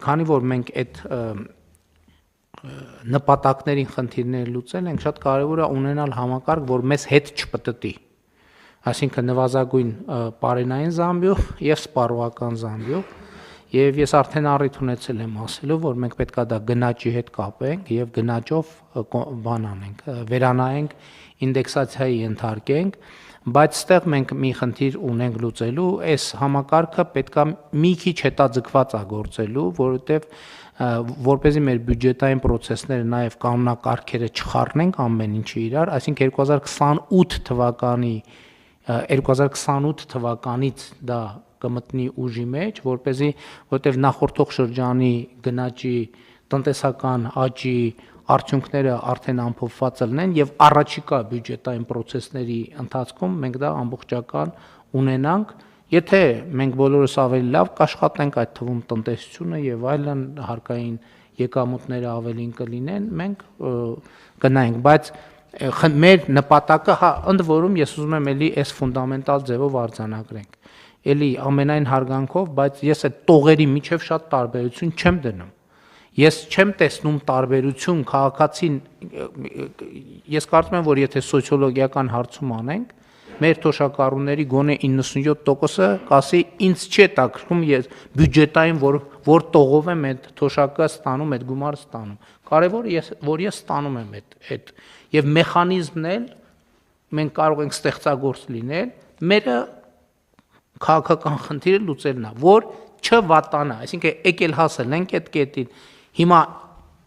քանի որ մենք այդ նպատակներին խնդիրներ լուծել ենք, շատ կարևոր է ունենալ համակարգ, որ մեզ հետ չպտտի, այսինքն նվազագույն պարենային զամբյուղ եւ սպառողական զամբյուղ, եւ ես արդեն առիթ ունեցել եմ ասելու, որ մենք պետք է դա գնաճի հետ կապենք եւ գնաճով բան անենք, վերանայենք, ինդեքսացիայի ենթարկենք, բայց ստեղ մենք մի խնդիր ունենք լուծելու, այս համակարգը պետք է մի քիչ հետաձգված գործելու, որովհետեւ որպեսզի մեր բյուջետային process-ները նաև կանոնակարգերը չխառնենք ամեն ինչը իրար, այսինքն 2028 թվականից դա կմտնի ուժի մեջ, որպեսզի նախորդող շրջանի գնաճի տնտեսական աճի արդյունքները արդեն ամփոփված լինեն եւ առաջիկա բյուջետային process-ների ընթացքում մենք դա ամբողջական ունենանք. Եթե մենք բոլորս ավելի լավ կաշխատենք, այդ թվում տնտեսությունը եւ այլն, հարկային եկամուտները ավելին կլինեն, մենք կնայենք, բայց մեր նպատակը, ընդ որում ես ուզում եմ էլի այս ֆունդամենտալ ձևով արձանագրենք, էլի ամենայն հարգանքով, բայց ես այդ տողերի միջև շատ տարբերություն չեմ դնում, ես չեմ տեսնում տարբերություն քաղաքացին, ես կարծում եմ, որ եթե սոցիոլոգիական հարցում անենք, մեր թոշակառուների գոնե 97%-ը կասի ինձ չի հետաքրքրում ես բյուջետային որ տողով եմ այդ թոշակը ստանում, այդ գումարը ստանում։ Կարևորը որ ես ստանում եմ այդ եւ մեխանիզմն էլ մենք կարող ենք ստեղծագործ լինել, մերը քաղաքական խնդիրը լուծելն է, որ չվատանա, այսինքն եկել հասել ենք այդ կետին։ Հիմա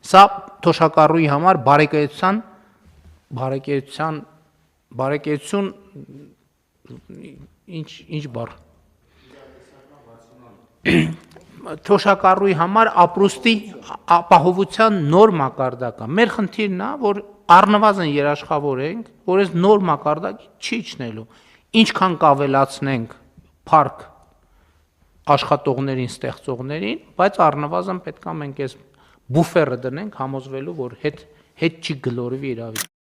սա թոշակառուի համար բարեկեցություն ինչ բառ թոշակառուի համար ապրուստի ապահովության նոր մակարդակ է։ Մեր խնդիրն է, որ առնվազն երաշխավորենք, որ այս նոր մակարդակի չի իջնելու։ Ինչքան կավելացնենք փառք աշխատողներին, ստեղծողներին, բայց առնվազն պետք է մենք այս բուֆերը դնենք համոզվելու, որ հետ չի գլորվի իրավիճակը։